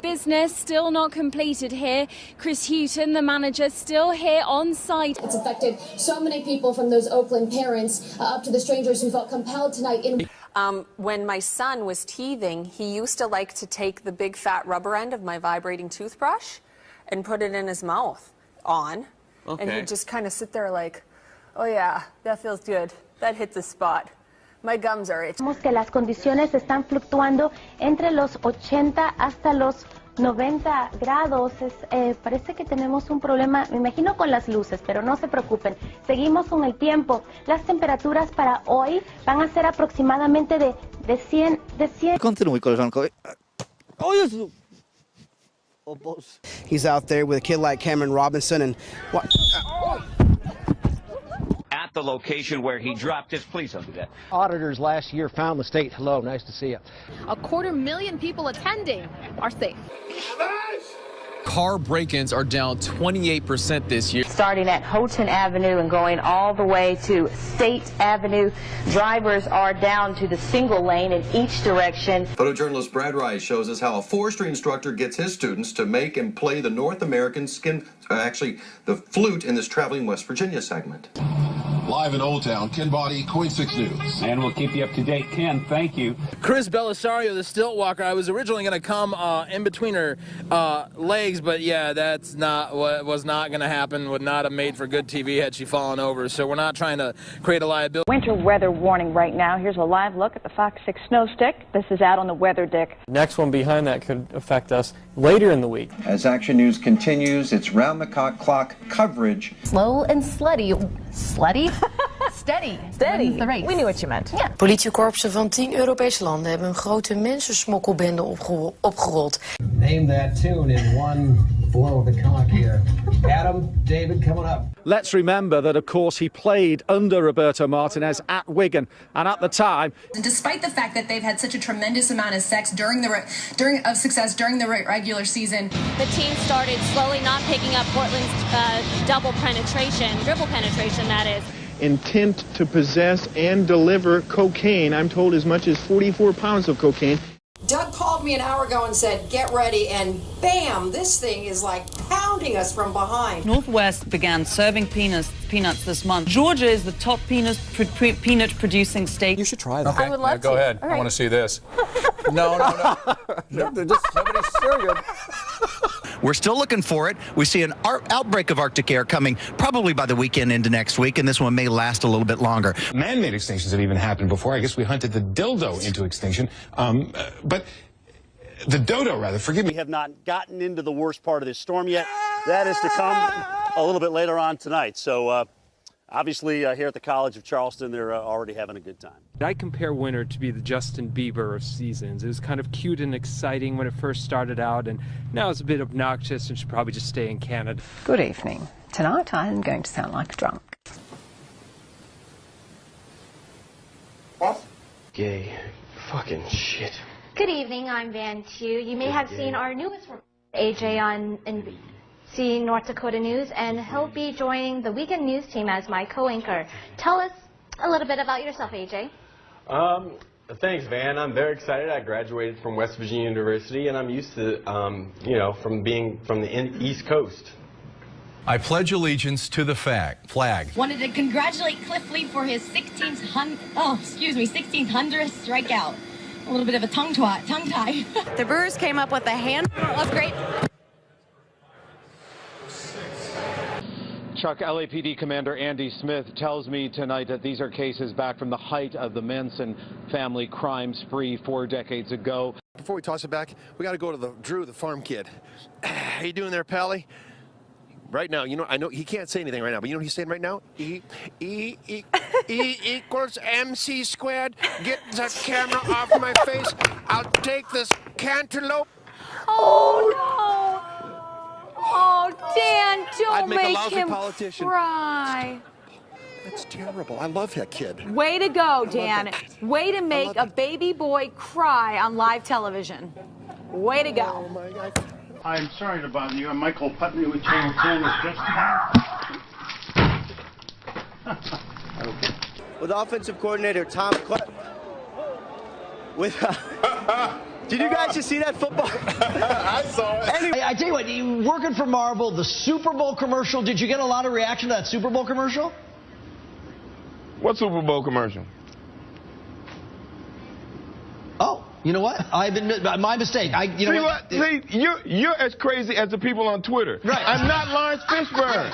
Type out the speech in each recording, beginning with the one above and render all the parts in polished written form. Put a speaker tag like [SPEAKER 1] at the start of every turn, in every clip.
[SPEAKER 1] Business still not completed here. Chris Hughton, the manager, still here on site.
[SPEAKER 2] It's affected so many people, from those Oakland parents up to the strangers who felt compelled tonight in.
[SPEAKER 3] When my son was teething, he used to like to take the big fat rubber end of my vibrating toothbrush and put it in his mouth and he'd just kind of sit there like, oh yeah, that feels good. That hits the spot. My gums are itchy.
[SPEAKER 4] Vemos que las condiciones están fluctuando entre los 80 hasta los 90 grados. Parece que tenemos un problema, me imagino, con las luces, pero no se preocupen. Seguimos con el tiempo. Las temperaturas para hoy van a ser aproximadamente de 100.
[SPEAKER 5] Continui, koleżanko. O Jezu! O Boże.
[SPEAKER 6] He's out there with a kid like Cameron Robinson and what?
[SPEAKER 7] At the location where he dropped his, please don't do that.
[SPEAKER 8] Auditors last year found the state. Hello, nice to see you.
[SPEAKER 9] 250,000 people attending are safe.
[SPEAKER 10] Car break-ins are down 28% this year.
[SPEAKER 11] Starting at Houghton Avenue and going all the way to State Avenue, drivers are down to the single lane in each direction.
[SPEAKER 12] Photojournalist Brad Rice shows us how a forestry instructor gets his students to make and play the North American the flute in this Traveling West Virginia segment.
[SPEAKER 13] Live in Old Town, Ken Boddy, KOIN 6 News.
[SPEAKER 7] And we'll keep you up to date. Ken, thank you.
[SPEAKER 14] Chris Belisario, the stilt walker. I was originally going to come in between her legs, but yeah, that's not what was not going to happen. Would not have made for good TV had she fallen over. So we're not trying to create a liability.
[SPEAKER 11] Winter weather warning right now. Here's a live look at the Fox 6 snow stick. This is out on the weather deck.
[SPEAKER 15] Next one behind that could affect us later in the week.
[SPEAKER 12] As Action News continues its round-the-clock coverage.
[SPEAKER 9] Slow and slutty. Slutty? Steady. Steady. We knew what you meant. Yeah.
[SPEAKER 16] Politiekorpsen van 10 Europese landen hebben een grote mensensmokkelbende opgerold.
[SPEAKER 8] Name that tune in one blow of the cock here. Adam, David, coming up.
[SPEAKER 17] Let's remember that, of course, he played under Roberto Martinez at Wigan, and at the time.
[SPEAKER 18] And despite the fact that they've had such a tremendous amount of success during the regular season,
[SPEAKER 1] The team started slowly not picking up Portland's dribble penetration, that is.
[SPEAKER 19] Intent to possess and deliver cocaine. I'm told as much as 44 pounds of cocaine.
[SPEAKER 20] Doug called me an hour ago and said, get ready, and bam, this thing is like pounding us from behind.
[SPEAKER 2] Northwest began serving peanuts this month. Georgia is the top peanut producing state.
[SPEAKER 10] You should try that.
[SPEAKER 9] I would love to.
[SPEAKER 10] Go ahead.
[SPEAKER 9] All right.
[SPEAKER 10] I want to see this. No. Nobody's sure yet.
[SPEAKER 5] We're still looking for it. We see an outbreak of Arctic air coming probably by the weekend into next week, and this one may last a little bit longer.
[SPEAKER 13] Man-made extinctions have even happened before. I guess we hunted the dildo into extinction. But the dodo, rather, forgive me.
[SPEAKER 3] We have not gotten into the worst part of this storm yet. That is to come a little bit later on tonight. So obviously here at the College of Charleston, they're already having a good time.
[SPEAKER 15] I compare winter to be the Justin Bieber of seasons. It was kind of cute and exciting when it first started out, and now it's a bit obnoxious and should probably just stay in Canada.
[SPEAKER 8] Good evening. Tonight I'm going to sound like a drunk.
[SPEAKER 11] What? Gay fucking shit.
[SPEAKER 4] Good evening, I'm Van Tu. You may have seen our newest report, AJ, on NBC North Dakota News, and he'll be joining the weekend news team as my co-anchor. Tell us a little bit about yourself, AJ.
[SPEAKER 11] Thanks, Van. I'm very excited. I graduated from West Virginia University, and I'm used to, from being from the East Coast.
[SPEAKER 10] I pledge allegiance to the flag.
[SPEAKER 18] wanted to congratulate Cliff Lee for his 1600th strikeout. A little bit of a tongue tie.
[SPEAKER 9] The Brewers came up with a handful of great.
[SPEAKER 8] Chuck, LAPD Commander Andy Smith tells me tonight that these are cases back from the height of the Manson family crime spree 4 decades ago.
[SPEAKER 13] Before we toss it back, we got to go to Drew, the farm kid. How you doing there, Pally? Right now, I know he can't say anything right now, but you know what he's saying right now? E equals MC squared. Get the camera off my face. I'll take this cantaloupe.
[SPEAKER 9] Oh, no. Oh, Dan, don't make him
[SPEAKER 13] politician.
[SPEAKER 9] cry.
[SPEAKER 13] That's terrible. I love that kid.
[SPEAKER 9] Way to go, Dan. Way to make a baby boy cry on live television. Way to go.
[SPEAKER 13] Oh, my God.
[SPEAKER 19] I'm sorry to bother you. I'm Michael Putney with Channel 10. Is Justin
[SPEAKER 6] With offensive coordinator Tom Clutt. With
[SPEAKER 21] Did you guys just see that football?
[SPEAKER 22] I saw it.
[SPEAKER 21] Anyway, I tell you what, you working for Marvel, the Super Bowl commercial, did you get a lot of reaction to that Super Bowl commercial?
[SPEAKER 22] What Super Bowl commercial?
[SPEAKER 21] Oh, you know what? I've been my mistake. You know what?
[SPEAKER 22] See, you're as crazy as the people on Twitter.
[SPEAKER 21] Right.
[SPEAKER 22] I'm not Lawrence Fishburne.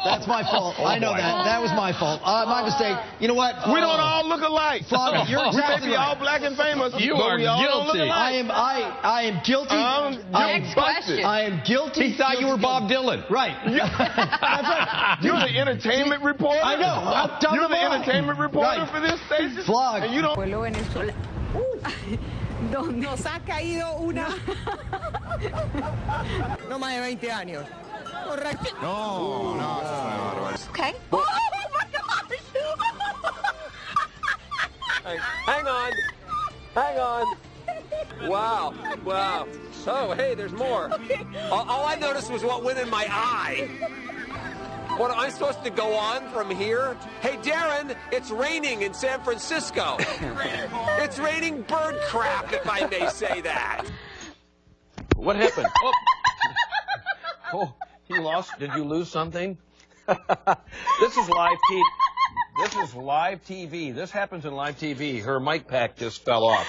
[SPEAKER 21] That's my fault. I know that. That was my fault. My mistake. You know what?
[SPEAKER 22] We don't all look alike.
[SPEAKER 21] Flogger, you're exactly
[SPEAKER 22] we may be
[SPEAKER 21] right.
[SPEAKER 22] all black and famous.
[SPEAKER 21] You
[SPEAKER 22] but
[SPEAKER 21] are
[SPEAKER 22] we all
[SPEAKER 21] guilty.
[SPEAKER 22] don't look alike.
[SPEAKER 21] I am guilty.
[SPEAKER 22] Next question.
[SPEAKER 21] I am guilty.
[SPEAKER 22] He thought you were Bob Dylan.
[SPEAKER 21] Right. That's right.
[SPEAKER 22] You're the entertainment reporter.
[SPEAKER 21] I know.
[SPEAKER 22] You're the entertainment reporter for this station.
[SPEAKER 21] Flog.
[SPEAKER 22] And you don't.
[SPEAKER 23] Nos ha caído una. No más de 20 años. Correcto.
[SPEAKER 22] No.
[SPEAKER 23] Okay. Oh my gosh!
[SPEAKER 24] Hang on. Wow. Oh, hey, there's more. All I noticed was what went in my eye. What, am I supposed to go on from here? Hey, Darren, it's raining in San Francisco. It's raining bird crap, if I may say that.
[SPEAKER 22] What happened? Oh, you lost? Did you lose something? This is live TV. This is live TV. This happens in live TV. Her mic pack just fell off.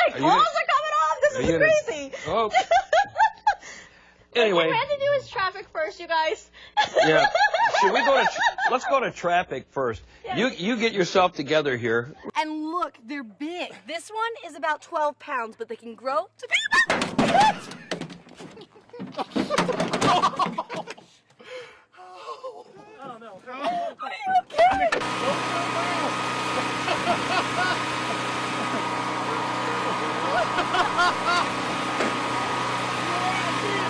[SPEAKER 23] My clothes are coming off. This is crazy.
[SPEAKER 22] Oh. Anyway.
[SPEAKER 25] We had to do his traffic first, you guys.
[SPEAKER 22] Yeah. Should we go to? Let's go to traffic first. Yeah. You get yourself together here.
[SPEAKER 25] And look, they're big. This one is about 12 pounds, but they can grow to be.
[SPEAKER 23] Oh no! Are you okay?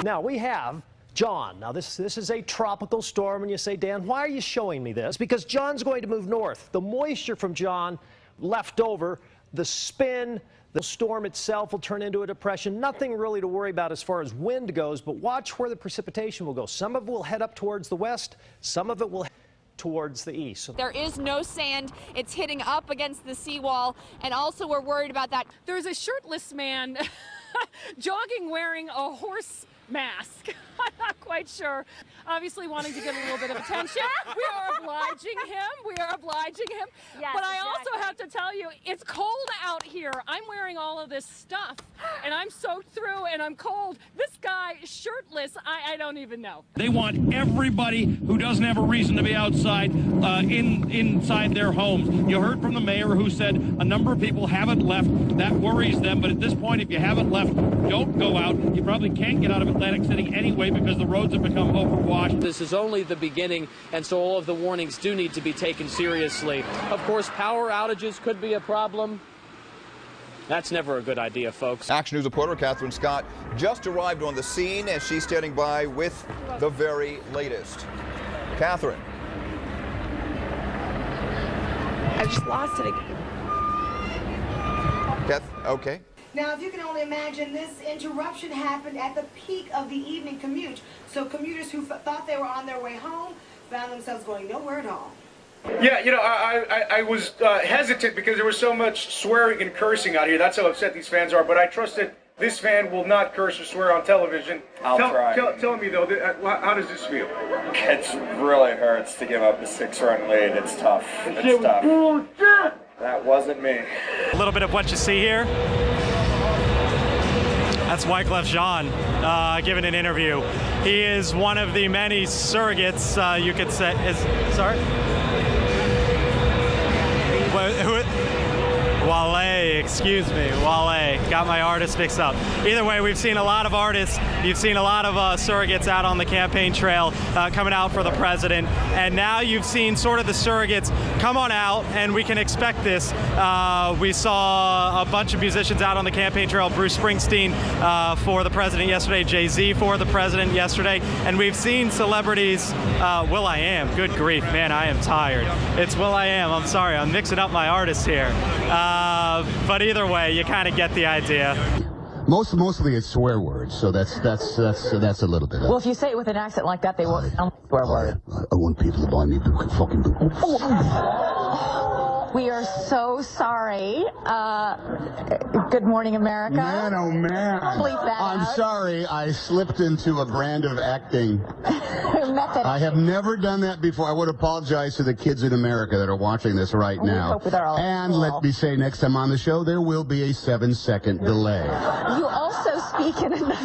[SPEAKER 21] Now we have John. Now this is a tropical storm, and you say, Dan, why are you showing me this? Because John's going to move north. The moisture from John left over, the spin, the storm itself will turn into a depression. Nothing really to worry about as far as wind goes, but watch where the precipitation will go. Some of it will head up towards the west, some of it will head towards the east.
[SPEAKER 26] There is no sand. It's hitting up against the seawall, and also we're worried about that.
[SPEAKER 1] There's a shirtless man jogging wearing a horse mask. I'm not quite sure. Obviously wanting to get a little bit of attention. We are obliging him.
[SPEAKER 25] Yes,
[SPEAKER 1] but I also have to tell you, it's cold out here. I'm wearing all of this stuff, and I'm soaked through, and I'm cold. This guy, shirtless, I don't even know.
[SPEAKER 27] They want everybody who doesn't have a reason to be outside inside their homes. You heard from the mayor who said a number of people haven't left. That worries them, but at this point, if you haven't left, don't go out. You probably can't get out of Atlantic City anyway because the roads have become overwashed.
[SPEAKER 28] This is only the beginning, and so all of the warnings do need to be taken seriously. Of course, power outages could be a problem. That's never a good idea, folks.
[SPEAKER 29] Action News reporter Catherine Scott just arrived on the scene, and she's standing by with the very latest. Catherine.
[SPEAKER 25] I just lost it again.
[SPEAKER 29] Okay.
[SPEAKER 23] Now, if you can only imagine, this interruption happened at the peak of the evening commute. So commuters who thought they were on their way home found themselves going nowhere at all.
[SPEAKER 30] Yeah, you know, I was hesitant because there was so much swearing and cursing out here. That's how upset these fans are. But I trust that this fan will not curse or swear on television.
[SPEAKER 31] I'll try.
[SPEAKER 30] Tell me, though, how does this feel?
[SPEAKER 31] It really hurts to give up a 6-run lead. It's tough. It's tough. That wasn't me.
[SPEAKER 32] A little bit of what you see here. That's Wyclef Jean giving an interview. He is one of the many surrogates, you could say. Sorry? Wale, excuse me, Wale. Got my artist mixed up. Either way, we've seen a lot of artists. You've seen a lot of surrogates out on the campaign trail coming out for the president. And now you've seen sort of the surrogates come on out, and we can expect this. We saw a bunch of musicians out on the campaign trail. Bruce Springsteen for the president yesterday, Jay-Z for the president yesterday. And we've seen celebrities, will.i.am, good grief, man, I am tired. It's will.i.am, I'm sorry, I'm mixing up my artists here. But either way, you kind of get the idea.
[SPEAKER 33] Mostly it's swear words, so that's a little bit.
[SPEAKER 9] Well, if you say it with an accent like that, they won't swear word.
[SPEAKER 33] I want people to buy me fucking.
[SPEAKER 2] We are so sorry. Good morning, America.
[SPEAKER 33] Man, oh man.
[SPEAKER 2] Bleep that
[SPEAKER 33] I'm
[SPEAKER 2] out.
[SPEAKER 33] sorry, I slipped into a brand of acting.
[SPEAKER 2] Method.
[SPEAKER 33] I have never done that before. I would apologize to the kids in America that are watching this right
[SPEAKER 2] We
[SPEAKER 33] now.
[SPEAKER 2] hope they're all
[SPEAKER 33] And
[SPEAKER 2] cool.
[SPEAKER 33] let me say, next time on the show, there will be a 7-second delay.
[SPEAKER 2] You also speak in another